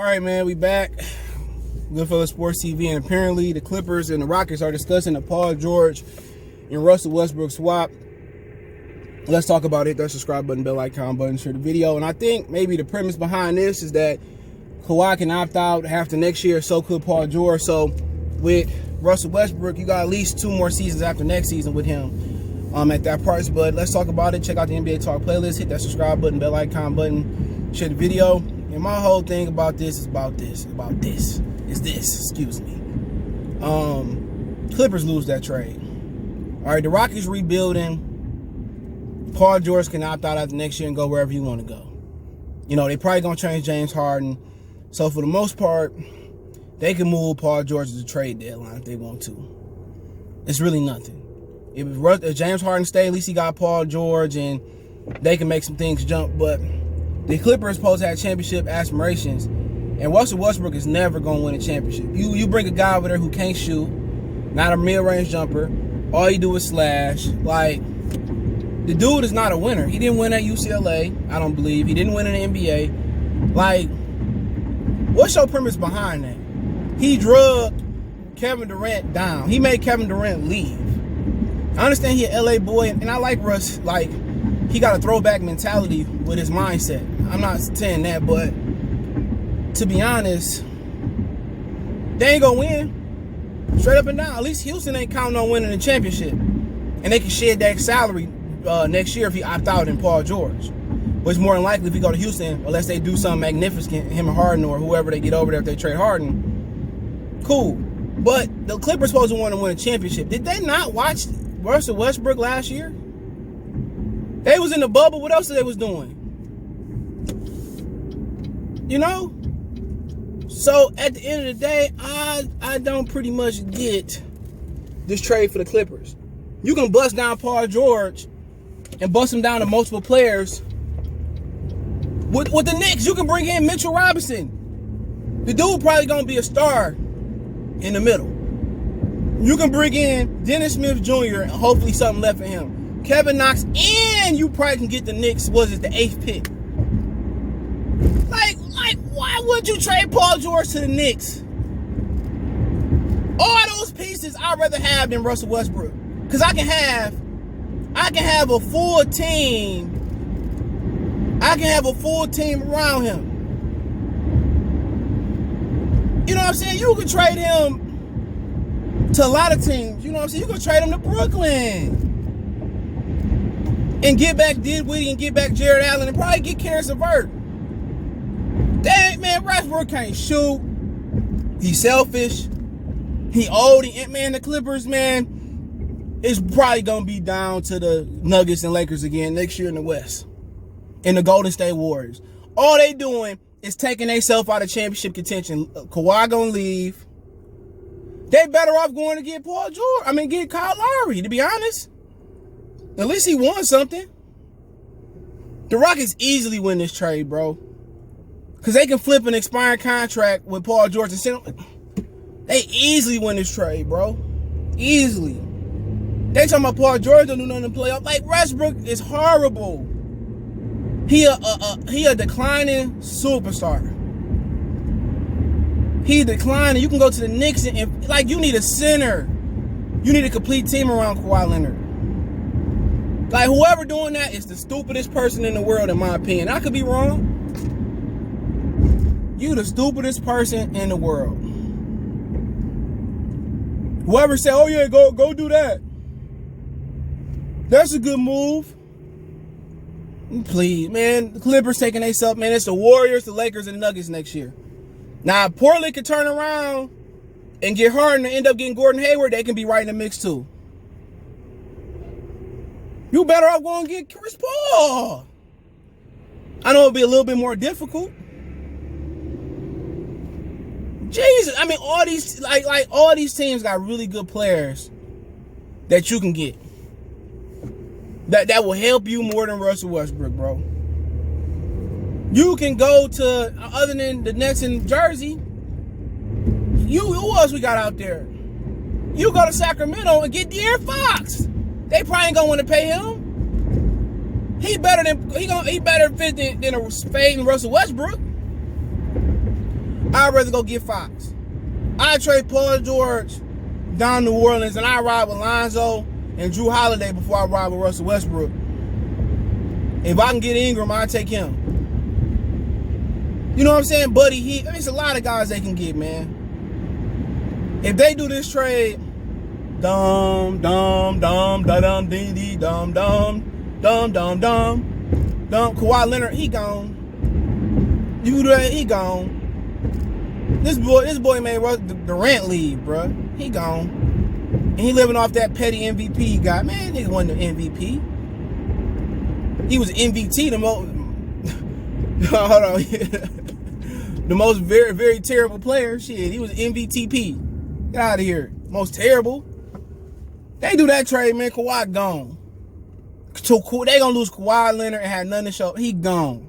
right, man, we back. Goodfellas Sports TV, and apparently the Clippers and the Rockets are discussing the Paul George and Russell Westbrook swap. Let's talk about it. Hit that subscribe button, bell icon button, share the video. And I think maybe the premise behind this is that Kawhi can opt out after next year, so could Paul George. So with Russell Westbrook, you got at least 2 more seasons after next season with him at that price. But let's talk about it. Check out the NBA Talk playlist. Hit that subscribe button, bell icon button, share the video. And my whole thing about this is excuse me. Clippers lose that trade. All right, the Rockets rebuilding. Paul George can opt out after next year and go wherever you want to go. You know, they probably going to change James Harden. So for the most part, they can move Paul George to the trade deadline if they want to. It's really nothing. If James Harden stay, at least he got Paul George, and they can make some things jump. But the Clippers supposed to have championship aspirations, and Russell Westbrook is never going to win a championship. You bring a guy over there who can't shoot, not a mid-range jumper. All you do is slash. Like, the dude is not a winner. He didn't win at UCLA, I don't believe. He didn't win in the NBA. Like, what's your premise behind that? He drugged Kevin Durant down. He made Kevin Durant leave. I understand he's an LA boy, and I like Russ. Like, he got a throwback mentality with his mindset. I'm not saying that, but to be honest, they ain't gonna win. Straight up and down. At least Houston ain't counting on winning the championship. And they can shed that salary next year if he opt out in Paul George. Which more than likely if he go to Houston, unless they do something magnificent, him and Harden or whoever they get over there if they trade Harden, cool. But the Clippers supposed to want to win a championship. Did they not watch Russell Westbrook last year? They was in the bubble. What else they was doing? You know? So at the end of the day, I don't pretty much get this trade for the Clippers. You can bust down Paul George and bust him down to multiple players. With the Knicks, you can bring in Mitchell Robinson. The dude probably going to be a star in the middle. You can bring in Dennis Smith Jr. and hopefully something left for him. Kevin Knox, and you probably can get the Knicks, was it the 8th pick? Like, why would you trade Paul George to the Knicks? All those pieces I'd rather have than Russell Westbrook. Because I can have a full team. I can have a full team around him. You know what I'm saying? You can trade him to a lot of teams. You know what I'm saying? You can trade him to Brooklyn. And get back Dinwiddie and get back Jared Allen and probably get Karis LeVert. Dang, man, Westbrook can't shoot. He's selfish. He old. Man, the Clippers, man, it's probably going to be down to the Nuggets and Lakers again next year in the West. And the Golden State Warriors. All they doing is taking themselves out of championship contention. Kawhi going to leave. They better off going to get get Kyle Lowry, to be honest. At least he won something. The Rockets easily win this trade, bro. Because they can flip an expiring contract with Paul George and send him. They easily win this trade, bro. Easily. They talking about Paul George don't do nothing to play up. Like, Westbrook is horrible. He a declining superstar. He declining. You can go to the Knicks and like, you need a center. You need a complete team around Kawhi Leonard. Like, whoever doing that is the stupidest person in the world, in my opinion. I could be wrong. You the stupidest person in the world. Whoever said, oh yeah, go do that. That's a good move. Please, man. The Clippers taking themselves, man. It's the Warriors, the Lakers, and the Nuggets next year. Now, if Portland could turn around and get Harden and end up getting Gordon Hayward, they can be right in the mix too. You better off going and get Chris Paul. I know it'll be a little bit more difficult. Jesus, I mean, all these all these teams got really good players that you can get. That will help you more than Russell Westbrook, bro. You can go to, other than the Nets in Jersey, who else we got out there? You go to Sacramento and get De'Aaron Fox. They probably ain't gonna want to pay him. He better fit than a Spade and Russell Westbrook. I'd rather go get Fox. I trade Paul George down to New Orleans, and I ride with Lonzo and Drew Holiday before I ride with Russell Westbrook. If I can get Ingram, I'll take him. You know what I'm saying? Buddy Hield. There's a lot of guys they can get, man. If they do this trade, Kawhi Leonard, he gone. You do that, he gone. This boy made Durant leave, bruh. He gone. And he living off that petty MVP he got. Man, nigga wasn't the MVP. He was MVP, the most hold on. The most very, very terrible player. Shit, he was MVTP. Get out of here. Most terrible. They do that trade, man. Kawhi gone. So they gonna lose Kawhi Leonard and have nothing to show. He gone.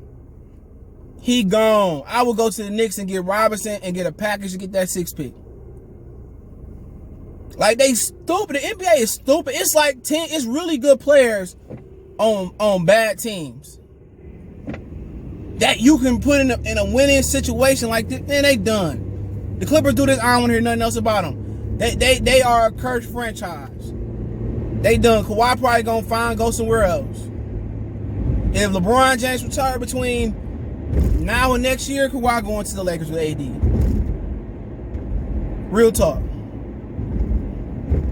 He gone. I would go to the Knicks and get Robinson and get a package to get that 6th pick. Like, they stupid. The NBA is stupid. It's like it's really good players on bad teams that you can put in a winning situation like this. Man, they done. The Clippers do this. I don't want to hear nothing else about them. They are a cursed franchise. They done. Kawhi probably gonna go somewhere else. If LeBron James retire between now and next year, Kawhi going to the Lakers with AD. Real talk.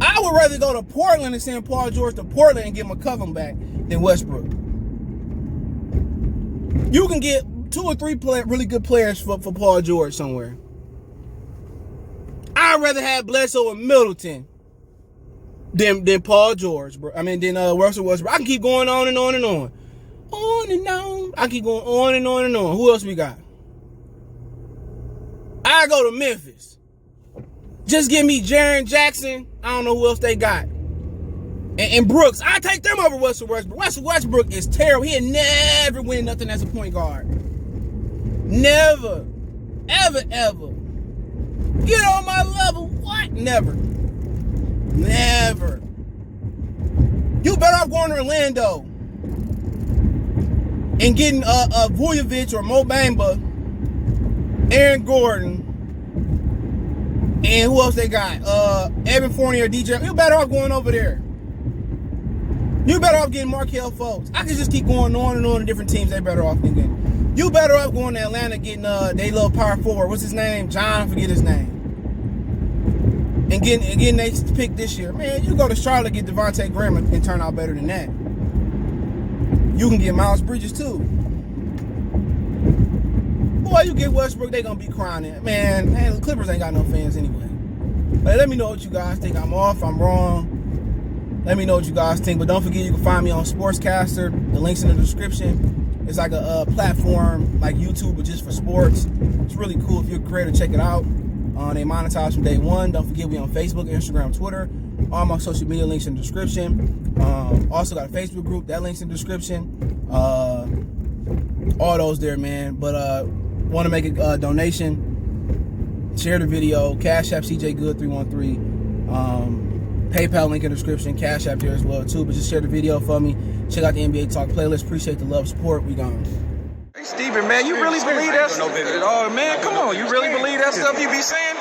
I would rather go to Portland and send Paul George to Portland and get McCollum back than Westbrook. You can get 2 or 3 really good players for Paul George somewhere. I'd rather have Bledsoe and Middleton than Paul George, bro. I mean, than Russell Westbrook. I can keep going on and on and on. On and on. I keep going on and on and on. Who else we got? I go to Memphis. Just give me Jaren Jackson. I don't know who else they got. And Brooks. I take them over Russell Westbrook. Russell Westbrook is terrible. He'll never win nothing as a point guard. Never. Ever, ever. Get on my level. What? Never. Never. You better off going to Orlando and getting Vujovic or Mo Bamba, Aaron Gordon, and who else they got? Evan Fournier or DJ. You better off going over there. You better off getting Markelle Fultz. I can just keep going on and on to different teams they better off than getting. You better off going to Atlanta getting they little power forward. What's his name? John, forget his name. And getting they pick this year. Man, you go to Charlotte, get Devontae Graham and turn out better than that. You can get Miles Bridges too. Boy, you get Westbrook, they gonna be crying in. Man, the Clippers ain't got no fans anyway. But let me know what you guys think. I'm off, I'm wrong. Let me know what you guys think. But don't forget, you can find me on Sportscastr. The link's in the description. It's like a platform like YouTube, but just for sports. It's really cool. If you're a creator, check it out. They monetize from day one. Don't forget, we on Facebook, Instagram, Twitter. All my social media links in the description. Also got a Facebook group. That link's in the description. All those there, man. But want to make a donation, share the video. Cash App CJ Good 313. PayPal link in the description. Cash App there as well too. But just share the video for me. Check out the NBA Talk playlist. Appreciate the love, support. We gone. Hey Steven, man, you really believe that? Oh man, come on, you really believe that stuff you be saying?